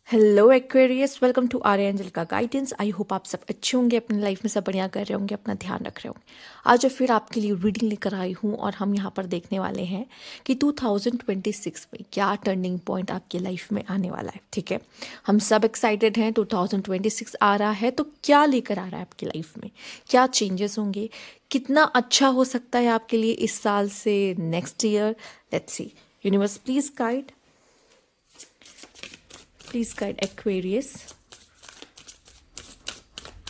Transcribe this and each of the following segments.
Hello Aquarius, welcome to Arya angel का guidance. I hope आप सब अच्छे होंगे, अपनी लाइफ में सब बढ़िया कर रहे होंगे, अपना ध्यान रख रहे होंगे। आज फिर आपके लिए रीडिंग लेकर आई हूँ और हम यहाँ पर देखने वाले हैं कि 2026 में क्या टर्निंग पॉइंट आपकी लाइफ में आने वाला है। ठीक है, हम सब एक्साइटेड हैं। 2026 आ रहा है तो क्या लेकर आ रहा है आपकी लाइफ में, क्या चेंजेस होंगे, कितना अच्छा हो सकता है आपके लिए इस साल से next year. Let's see. Universe please guide, please guide Aquarius.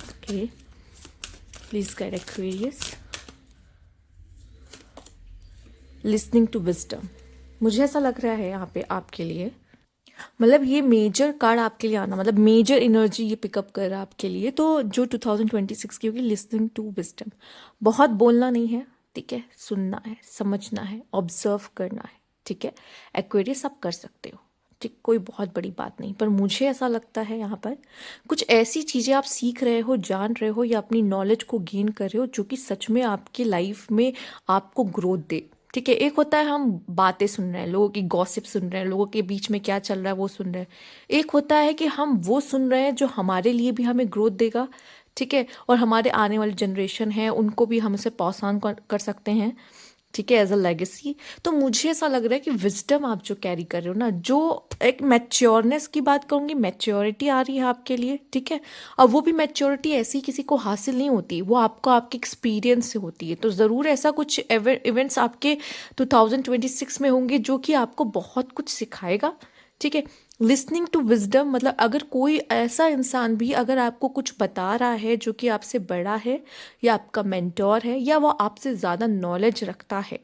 Okay, please guide Aquarius. Listening to wisdom. मुझे ऐसा लग रहा है यहाँ पे आपके लिए, मतलब ये मेजर कार्ड आपके लिए आना, मतलब मेजर एनर्जी ये पिकअप कर रहा है आपके लिए। तो जो 2026 की होगी, लिसनिंग टू विजडम। बहुत बोलना नहीं है, ठीक है, सुनना है, समझना है, ऑब्जर्व करना है। ठीक है, एक्वेरियस आप कर सकते हो। ठीक, कोई बहुत बड़ी बात नहीं, पर मुझे ऐसा लगता है यहाँ पर कुछ ऐसी चीज़ें आप सीख रहे हो, जान रहे हो, या अपनी नॉलेज को गेन कर रहे हो जो कि सच में आपकी लाइफ में आपको ग्रोथ दे। ठीक है, एक होता है हम बातें सुन रहे हैं, लोगों की गॉसिप सुन रहे हैं, लोगों के बीच में क्या चल रहा है वो सुन रहे हैं। एक होता है कि हम वो सुन रहे हैं जो हमारे लिए भी हमें ग्रोथ देगा। ठीक है, और हमारे आने वाली जनरेशन है उनको भी हम इसे पास ऑन कर सकते हैं। ठीक है, एज अ लेगेसी। तो मुझे ऐसा लग रहा है कि विजडम आप जो कैरी कर रहे हो ना, जो एक मैच्योरनेस की बात करूंगी, मैच्योरिटी आ रही है आपके लिए। ठीक है, अब वो भी मैच्योरिटी ऐसी किसी को हासिल नहीं होती, वो आपको आपके एक्सपीरियंस से होती है। तो ज़रूर ऐसा कुछ इवेंट्स आपके 2026 में होंगे जो कि आपको बहुत कुछ सिखाएगा। ठीक है, लिसनिंग टू विजडम मतलब अगर कोई ऐसा इंसान भी अगर आपको कुछ बता रहा है जो कि आपसे बड़ा है, या आपका मेंटोर है, या वो आपसे ज़्यादा नॉलेज रखता है,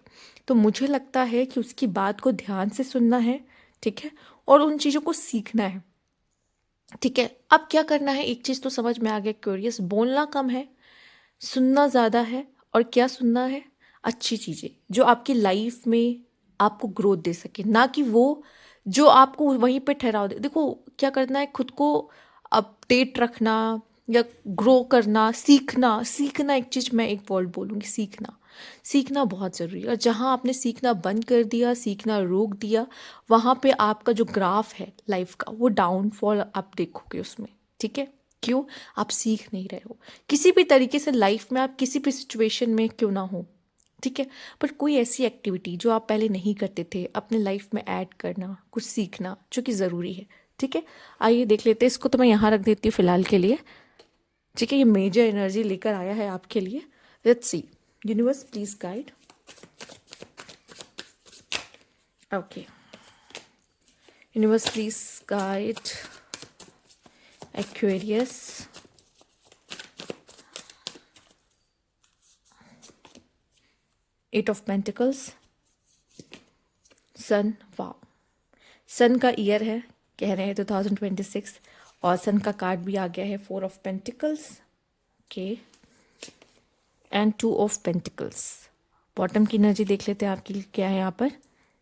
तो मुझे लगता है कि उसकी बात को ध्यान से सुनना है। ठीक है, और उन चीज़ों को सीखना है। ठीक है, अब क्या करना है, एक चीज़ तो समझ में आ गया क्यूरियस, बोलना कम है, सुनना ज़्यादा है। और क्या सुनना है, अच्छी चीज़ें जो आपकी लाइफ में आपको ग्रोथ दे सके, ना कि वो जो आपको वहीं पे ठहराव दे। देखो, क्या करना है, खुद को अपडेट रखना या ग्रो करना, सीखना। सीखना एक चीज़, मैं एक वर्ड बोलूँगी, सीखना। सीखना बहुत ज़रूरी है, और जहाँ आपने सीखना बंद कर दिया, सीखना रोक दिया, वहाँ पे आपका जो ग्राफ है लाइफ का, वो डाउनफॉल आप देखोगे उसमें। ठीक है, क्यों, आप सीख नहीं रहे हो किसी भी तरीके से लाइफ में, आप किसी भी सिचुएशन में क्यों ना हो। ठीक है, पर कोई ऐसी एक्टिविटी जो आप पहले नहीं करते थे अपने लाइफ में ऐड करना, कुछ सीखना जो कि ज़रूरी है। ठीक है, आइए देख लेते हैं इसको। तो मैं यहाँ रख देती हूँ फिलहाल के लिए। ठीक है, ये मेजर एनर्जी लेकर आया है आपके लिए। Let's see. Universe please guide. Okay, universe please guide Aquarius. Eight of pentacles, sun. Wow, sun का ईयर है, कह रहे हैं 2026, और सन का कार्ड भी आ गया है, 4 of pentacles. Okay, and 2 of pentacles. Bottom की एनर्जी देख लेते हैं आपकी क्या है यहाँ पर,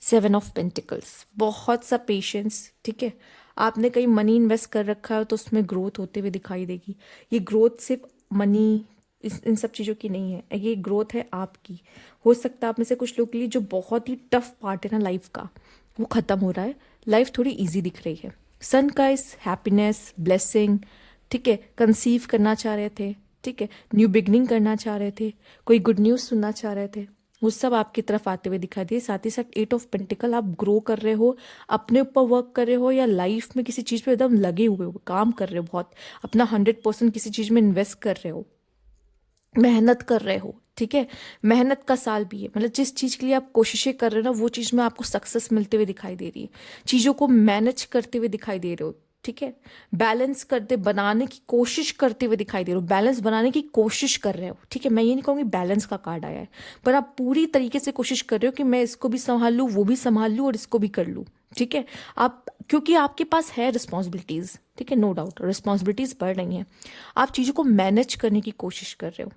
7 ऑफ पेंटिकल्स। बहुत सा पेशेंस। ठीक है, आपने कहीं मनी इन्वेस्ट कर रखा है तो उसमें ग्रोथ होते हुए दिखाई देगी। ये ग्रोथ सिर्फ मनी, इन सब चीज़ों की नहीं है, ये ग्रोथ है आपकी। हो सकता है आप में से कुछ लोग के लिए जो बहुत ही टफ पार्ट है ना लाइफ का, वो ख़त्म हो रहा है, लाइफ थोड़ी ईजी दिख रही है। सन का इस हैप्पीनेस, ब्लेसिंग। ठीक है, कंसीव करना चाह रहे थे, ठीक है, न्यू बिगनिंग करना चाह रहे थे, कोई गुड न्यूज़ सुनना चाह रहे थे, वो सब आपकी तरफ आते हुए दिखाई दिए। साथ ही साथ 8 ऑफ पेंटिकल, आप ग्रो कर रहे हो, अपने ऊपर वर्क कर रहे हो, या लाइफ में किसी चीज़ पे एकदम लगे हुए हो, काम कर रहे हो, बहुत अपना 100% किसी चीज़ में इन्वेस्ट कर रहे हो, मेहनत कर रहे हो। ठीक है, मेहनत का साल भी है, मतलब जिस चीज़ के लिए आप कोशिशें कर रहे हो ना, वो चीज़ में आपको सक्सेस मिलते हुए दिखाई दे रही है, चीज़ों को मैनेज करते हुए दिखाई दे रहे हो। ठीक है, बैलेंस करते, बनाने की कोशिश करते हुए दिखाई दे रहे हो, बैलेंस बनाने की कोशिश कर रहे हो। ठीक है, मैं ये नहीं कहूँगी बैलेंस का कार्ड आया है, पर आप पूरी तरीके से कोशिश कर रहे हो कि मैं इसको भी संभाल लूँ, वो भी संभाल लूँ, और इसको भी कर लूँ। ठीक है, आप, क्योंकि आपके पास है रिस्पॉन्सिबिलिटीज़। ठीक है, नो डाउट रिस्पॉन्सिबिलिटीज़ बढ़ रही हैं, आप चीज़ों को मैनेज करने की कोशिश कर रहे हो।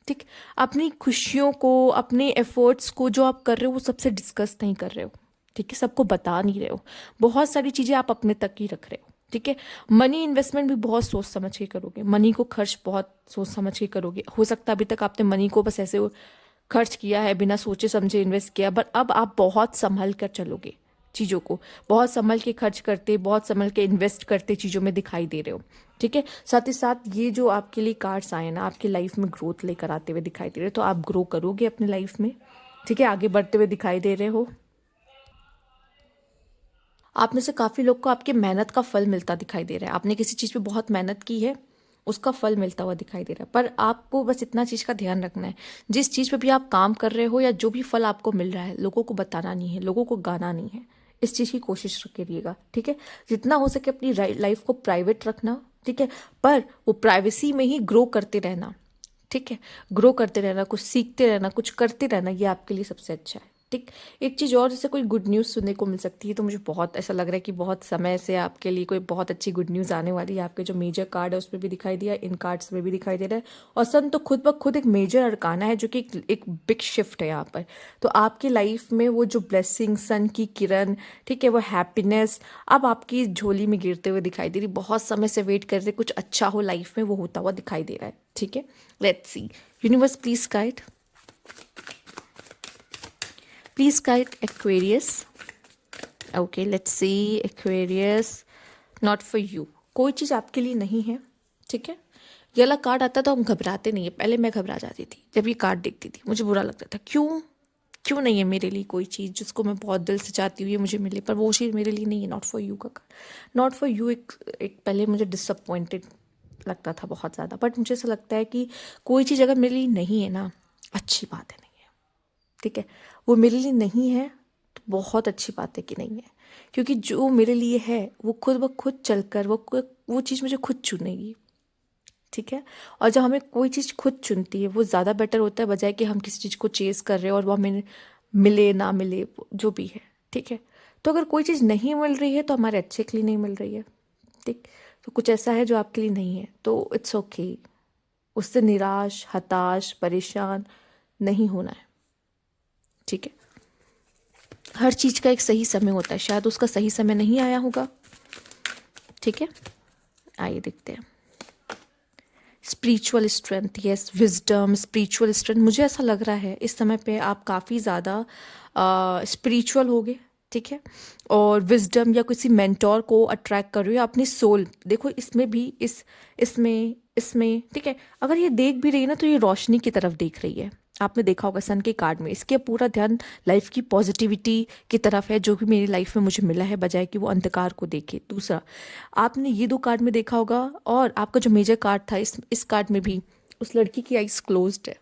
ठीक, अपनी खुशियों को, अपने एफर्ट्स को जो आप कर रहे हो वो सबसे डिस्कस नहीं कर रहे हो। ठीक है, सबको बता नहीं रहे हो, बहुत सारी चीज़ें आप अपने तक ही रख रहे हो। ठीक है, मनी इन्वेस्टमेंट भी बहुत सोच समझ के करोगे, मनी को खर्च बहुत सोच समझ के करोगे। हो सकता है अभी तक आपने मनी को बस ऐसे खर्च किया है, बिना सोचे समझे इन्वेस्ट किया, बट अब आप बहुत संभल कर चलोगे। चीज़ों को, बहुत संभल के खर्च करते, बहुत संभल के इन्वेस्ट करते चीज़ों में दिखाई दे रहे हो। ठीक है, साथ ही साथ ये जो आपके लिए कार्ड्स आए ना, आपकी लाइफ में ग्रोथ लेकर आते हुए दिखाई दे रहे हो, तो आप ग्रो करोगे अपनी लाइफ में। ठीक है, आगे बढ़ते हुए दिखाई दे रहे हो। आप में से काफ़ी लोग को आपकी मेहनत का फल मिलता दिखाई दे रहा है। आपने किसी चीज़ पे बहुत मेहनत की है, उसका फल मिलता हुआ दिखाई दे रहा है। पर आपको बस इतना चीज़ का ध्यान रखना है, जिस चीज़ पे भी आप काम कर रहे हो या जो भी फल आपको मिल रहा है, लोगों को बताना नहीं है, लोगों को गाना नहीं है। इस चीज़ की कोशिश करिएगा। ठीक है, जितना हो सके अपनी लाइफ को प्राइवेट रखना। ठीक है, पर वो प्राइवेसी में ही ग्रो करते रहना। ठीक है, ग्रो करते रहना, कुछ सीखते रहना, कुछ करते रहना, ये आपके लिए सबसे अच्छा है। ठीक, एक चीज़ और, जैसे कोई गुड न्यूज़ सुनने को मिल सकती है, तो मुझे बहुत ऐसा लग रहा है कि बहुत समय से आपके लिए कोई बहुत अच्छी गुड न्यूज़ आने वाली है। आपके जो मेजर कार्ड है उसमें भी दिखाई दिया, इन कार्ड्स में भी दिखाई दे रहा है। और सन तो खुद ब खुद एक मेजर अरकाना है, जो कि एक बिग शिफ्ट है यहाँ पर। तो आपकी लाइफ में वो जो ब्लेसिंग, सन की किरण, ठीक है, वो हैप्पीनेस अब आपकी झोली में गिरते हुए दिखाई दे रही। बहुत समय से वेट कर रहे, कुछ अच्छा हो लाइफ में, वो होता हुआ दिखाई दे रहा है। ठीक है, let's see, universe please guide, please guide Aquarius. Okay, let's see Aquarius, not for you. कोई चीज़ आपके लिए नहीं है। ठीक है, ये वाला कार्ड आता तो हम घबराते नहीं है। पहले मैं घबरा जाती थी जब ये कार्ड देखती थी, मुझे बुरा लगता था, क्यों क्यों नहीं है मेरे लिए कोई चीज़ जिसको मैं बहुत दिल से चाहती हूँ ये मुझे मिले, पर वो चीज़ मेरे लिए नहीं है। नॉट फॉर यू का कार्ड, नॉट फॉर यू एक पहले मुझे डिसअपॉइंटेड लगता था बहुत ज़्यादा, बट मुझे ऐसा लगता है कि कोई चीज़ अगर मेरे लिए नहीं है ना, अच्छी बात है, नहीं है। ठीक है, वो मेरे लिए नहीं है तो बहुत अच्छी बात है कि नहीं है, क्योंकि जो मेरे लिए है वो खुद ब खुद चलकर वो चीज़ मुझे खुद चुनेगी। ठीक है, और जब हमें कोई चीज़ खुद चुनती है वो ज़्यादा बेटर होता है, बजाय कि हम किसी चीज़ को चेज़ कर रहे हैं और वो हमें मिले ना मिले, जो भी है। ठीक है, तो अगर कोई चीज़ नहीं मिल रही है तो हमारे अच्छे के लिए नहीं मिल रही है। ठीक, तो कुछ ऐसा है जो आपके लिए नहीं है, तो इट्स ओके, उससे निराश, हताश, परेशान नहीं होना है। ठीक है, हर चीज़ का एक सही समय होता है, शायद उसका सही समय नहीं आया होगा। ठीक है, आइए देखते हैं। Spiritual strength, yes, wisdom, spiritual strength. मुझे ऐसा लग रहा है इस समय पे आप काफ़ी ज़्यादा स्पिरिचुअल होगे। ठीक है, और विजडम या किसी मेंटोर को अट्रैक्ट कर रही हो, अपनी सोल। देखो इसमें भी इसमें इसमें ठीक है, अगर ये देख भी रही है ना तो ये रोशनी की तरफ देख रही है। आपने देखा होगा सन के कार्ड में, इसके पूरा ध्यान लाइफ की पॉजिटिविटी की तरफ है, जो भी मेरी लाइफ में मुझे मिला है, बजाय कि वो अंधकार को देखे। दूसरा, आपने ये दो कार्ड में देखा होगा, और आपका जो मेजर कार्ड था इस कार्ड में भी उस लड़की की आइज क्लोज्ड है।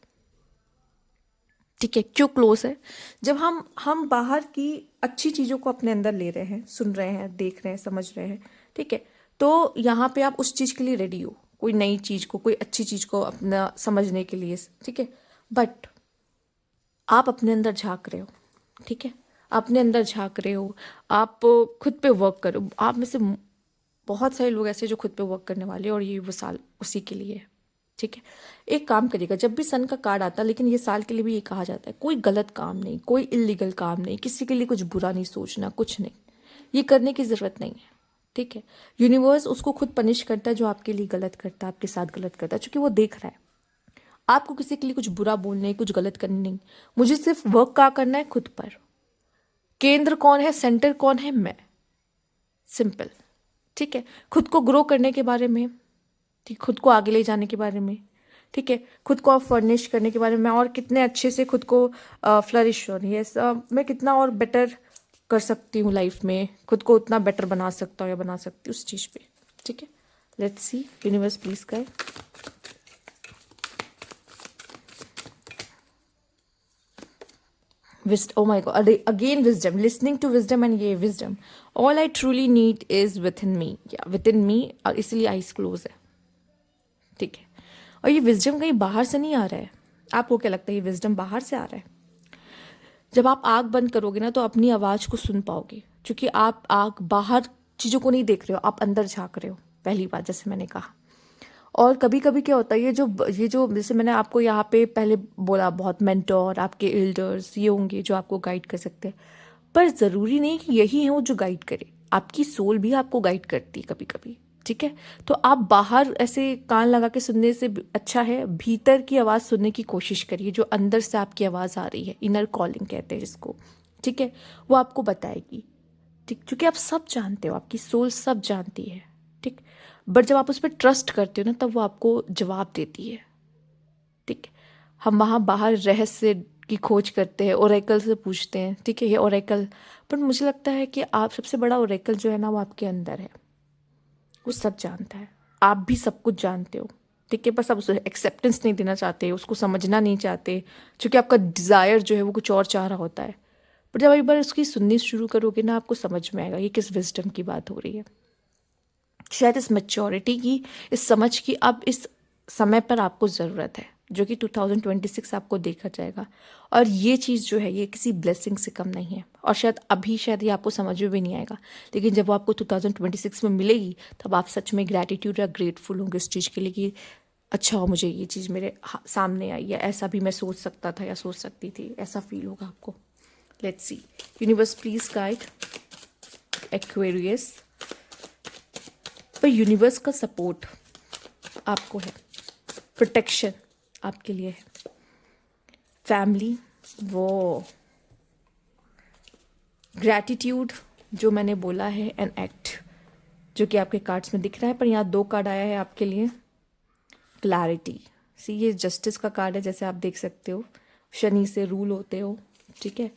ठीक है, क्यों क्लोज है? जब हम बाहर की अच्छी चीज़ों को अपने अंदर ले रहे हैं, सुन रहे हैं, देख रहे हैं, समझ रहे हैं। ठीक है, तो यहाँ पे आप उस चीज़ के लिए रेडी हो, कोई नई चीज़ को, कोई अच्छी चीज़ को अपना समझने के लिए। ठीक है, बट आप अपने अंदर झांक रहे हो। ठीक है, अपने अंदर झांक रहे हो, आप खुद पे वर्क करो। आप में से बहुत सारे लोग ऐसे जो खुद पे वर्क करने वाले हैं, और ये वो साल उसी के लिए है। ठीक है, एक काम करिएगा, जब भी सन का कार्ड आता है, लेकिन ये साल के लिए भी ये कहा जाता है, कोई गलत काम नहीं, कोई इलीगल काम नहीं, किसी के लिए कुछ बुरा नहीं सोचना, कुछ नहीं, ये करने की ज़रूरत नहीं है। ठीक है, यूनिवर्स उसको खुद पनिश करता है जो आपके लिए गलत करता है, आपके साथ गलत करता है, क्योंकि वो देख रहा है। आपको किसी के लिए कुछ बुरा बोलने, कुछ गलत करने नहीं, मुझे सिर्फ वर्क क्या करना है खुद पर। केंद्र कौन है, सेंटर कौन है? मैं। सिंपल। ठीक है, खुद को ग्रो करने के बारे में, ठीक, खुद को आगे ले जाने के बारे में। ठीक है, खुद को आप फर्निश करने के बारे में, और कितने अच्छे से खुद को फ्लरिश हो रही है, मैं कितना और बेटर कर सकती हूँ लाइफ में, खुद को उतना बेटर बना सकता हूँ या बना सकती हूँ उस चीज़ पे। ठीक है, let's see, universe please guide. Oh my God, again wisdom, listening to wisdom, and ये wisdom, all I truly need is within me, या within me, और इसलिए आइज क्लोज है। ठीक है, और ये विजडम कहीं बाहर से नहीं आ रहा है। आपको क्या लगता है ये विजडम बाहर से आ रहा है? जब आप आँख बंद करोगे ना तो अपनी आवाज़ को सुन पाओगे, क्योंकि आप आँख बाहर चीज़ों को नहीं देख रहे हो, आप अंदर झांक रहे हो। पहली बात, जैसे मैंने कहा। और कभी कभी क्या होता है, ये जो जैसे मैंने आपको यहाँ पे पहले बोला, बहुत मेंटोर, आपके एल्डर्स ये होंगे जो आपको गाइड कर सकते हैं, पर ज़रूरी नहीं कि यही है वो जो गाइड करे। आपकी सोल भी आपको गाइड करती है कभी कभी। ठीक है, तो आप बाहर ऐसे कान लगा के सुनने से अच्छा है भीतर की आवाज़ सुनने की कोशिश करिए, जो अंदर से आपकी आवाज़ आ रही है, इनर कॉलिंग कहते हैं जिसको। ठीक है, वो आपको बताएगी। ठीक, क्योंकि आप सब जानते हो, आपकी सोल सब जानती है। ठीक, बट जब आप उस पर ट्रस्ट करते हो ना, तब वो आपको जवाब देती है। ठीक, हम वहाँ बाहर रहस्य की खोज करते हैं, ओरेकल से पूछते हैं, ठीक है, ये ओरेकल, पर मुझे लगता है कि आप सबसे बड़ा ओरेकल जो है ना, वो आपके अंदर है। वो सब जानता है, आप भी सब कुछ जानते हो। ठीक है, बस आप उसे एक्सेप्टेंस नहीं देना चाहते, उसको समझना नहीं चाहते, क्योंकि आपका डिज़ायर जो है वो कुछ और चाह रहा होता है। पर जब एक बार उसकी सुननी शुरू करोगे ना, आपको समझ में आएगा ये किस विजडम की बात हो रही है। शायद इस मैच्योरिटी की, इस समझ की अब इस समय पर आपको ज़रूरत है, जो कि 2026 आपको देखा जाएगा। और ये चीज़ जो है, ये किसी ब्लेसिंग से कम नहीं है। और शायद अभी शायद ये आपको समझ में भी नहीं आएगा, लेकिन जब वो आपको 2026 में मिलेगी, तब आप सच में ग्रैटिट्यूड या ग्रेटफुल होंगे उस चीज़ के लिए कि अच्छा हो, मुझे ये चीज़ मेरे सामने आई, या ऐसा भी मैं सोच सकता था या सोच सकती थी, ऐसा फील होगा आपको। Let's see, universe please guide Aquarius. पर यूनिवर्स का सपोर्ट आपको है, प्रोटेक्शन आपके लिए है, फैमिली, वो ग्रैटिट्यूड जो मैंने बोला है, एन एक्ट जो कि आपके कार्ड्स में दिख रहा है। पर यहाँ 2 कार्ड आया है आपके लिए, क्लैरिटी। सी, ये जस्टिस का कार्ड है, जैसे आप देख सकते हो, शनि से रूल होते हो। ठीक है,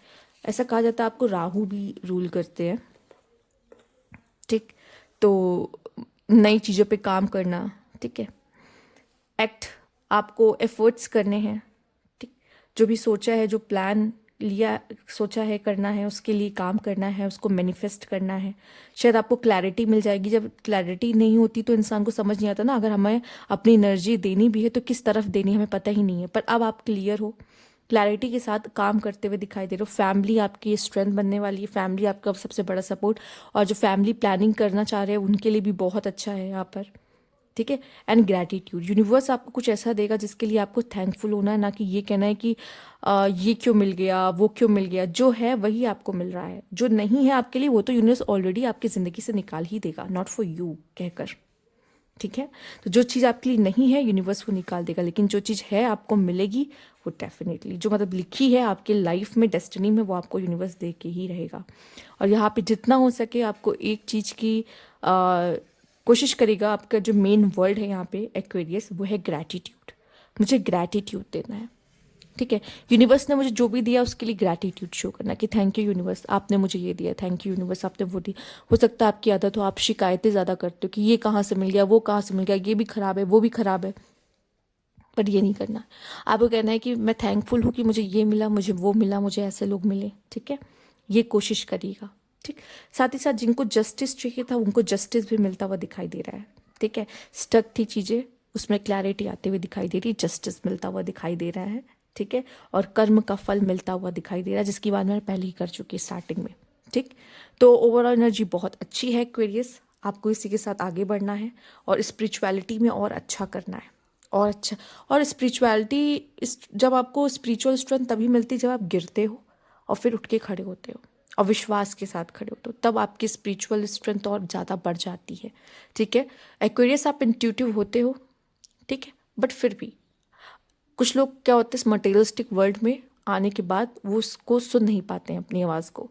ऐसा कहा जाता है आपको राहु भी रूल करते हैं। ठीक, तो नई चीज़ों पे काम करना, ठीक है, एक्ट, आपको एफर्ट्स करने हैं। ठीक, जो भी सोचा है, जो प्लान लिया, सोचा है करना है, उसके लिए काम करना है, उसको मैनिफेस्ट करना है। शायद आपको क्लैरिटी मिल जाएगी। जब क्लैरिटी नहीं होती तो इंसान को समझ नहीं आता ना, अगर हमें अपनी एनर्जी देनी भी है तो किस तरफ देनी हमें पता ही नहीं है। पर अब आप क्लियर हो, क्लैरिटी के साथ काम करते हुए दिखाई दे रहे हो। फैमिली आपकी स्ट्रेंथ बनने वाली है, फैमिली आपका सबसे बड़ा सपोर्ट। और जो फैमिली प्लानिंग करना चाह रहे हैं उनके लिए भी बहुत अच्छा है यहाँ पर। ठीक है, एंड ग्रैटिट्यूड, यूनिवर्स आपको कुछ ऐसा देगा जिसके लिए आपको थैंकफुल होना है, ना कि ये कहना है कि ये क्यों मिल गया, वो क्यों मिल गया। जो है वही आपको मिल रहा है, जो नहीं है आपके लिए वो तो यूनिवर्स ऑलरेडी आपकी ज़िंदगी से निकाल ही देगा, नॉट फॉर यू कहकर। ठीक है, तो जो चीज़ आपके लिए नहीं है यूनिवर्स वो निकाल देगा, लेकिन जो चीज़ है आपको मिलेगी, वो डेफिनेटली जो मतलब लिखी है आपके लाइफ में, डेस्टिनी में, वो आपको यूनिवर्स दे के ही रहेगा। और यहाँ पे जितना हो सके आपको एक चीज़ की कोशिश करेगा, आपका जो मेन वर्ड है यहाँ पे एक्वेरियस, वो है ग्रैटिट्यूड। मुझे ग्रैटिट्यूड देना है। ठीक है, यूनिवर्स ने मुझे जो भी दिया उसके लिए ग्रैटिट्यूड शो करना कि थैंक यू यूनिवर्स, आपने मुझे ये दिया, थैंक यू यूनिवर्स, आपने वो दिया। हो सकता है आपकी आदत हो, आप शिकायतें ज़्यादा करते हो कि ये कहाँ से मिल गया, वो कहाँ से मिल गया, ये भी ख़राब है, वो भी ख़राब है। पर ये नहीं करना, आपको कहना है कि मैं थैंकफुल हूँ कि मुझे ये मिला, मुझे वो मिला, मुझे ऐसे लोग मिले। ठीक है, ये कोशिश करिएगा। ठीक, साथ ही साथ जिनको जस्टिस चाहिए था उनको जस्टिस भी मिलता हुआ दिखाई दे रहा है। ठीक है, स्टक थी चीज़ें, उसमें क्लैरिटी आते हुए दिखाई दे रही, जस्टिस मिलता हुआ दिखाई दे रहा है। ठीक है, और कर्म का फल मिलता हुआ दिखाई दे रहा है, जिसकी बात मैंने पहले ही कर चुकी स्टार्टिंग में। ठीक, तो ओवरऑल एनर्जी बहुत अच्छी है एक्वेरियस, आपको इसी के साथ आगे बढ़ना है और स्पिरिचुअलिटी में और अच्छा करना है, और अच्छा। और स्पिरिचुअलिटी, जब आपको स्पिरिचुअल स्ट्रेंथ तभी मिलती है जब आप गिरते हो और फिर उठ के खड़े होते हो और विश्वास के साथ खड़े होते हो, तब आपकी स्पिरिचुअल स्ट्रेंथ और ज़्यादा बढ़ जाती है। ठीक है, एक्वेरियस आप इंट्यूटिव होते हो, ठीक है, बट फिर भी कुछ लोग क्या होते हैं, इस मटेरियलिस्टिक वर्ल्ड में आने के बाद वो उसको सुन नहीं पाते हैं, अपनी आवाज़ को।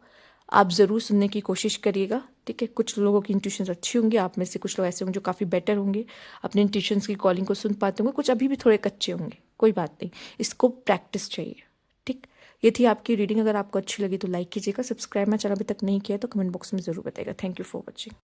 आप ज़रूर सुनने की कोशिश करिएगा। ठीक है, कुछ लोगों की इंट्यूशंस अच्छी होंगी, आप में से कुछ लोग ऐसे होंगे जो काफ़ी बेटर होंगे, अपने इंट्यूशंस की कॉलिंग को सुन पाते होंगे, कुछ अभी भी थोड़े कच्चे होंगे, कोई बात नहीं, इसको प्रैक्टिस चाहिए। ठीक, ये थी आपकी रीडिंग। अगर आपको अच्छी लगी तो लाइक कीजिएगा, सब्सक्राइब मेरा चैनल अभी तक नहीं किया तो कमेंट बॉक्स में ज़रूर बताइएगा। Thank you for watching.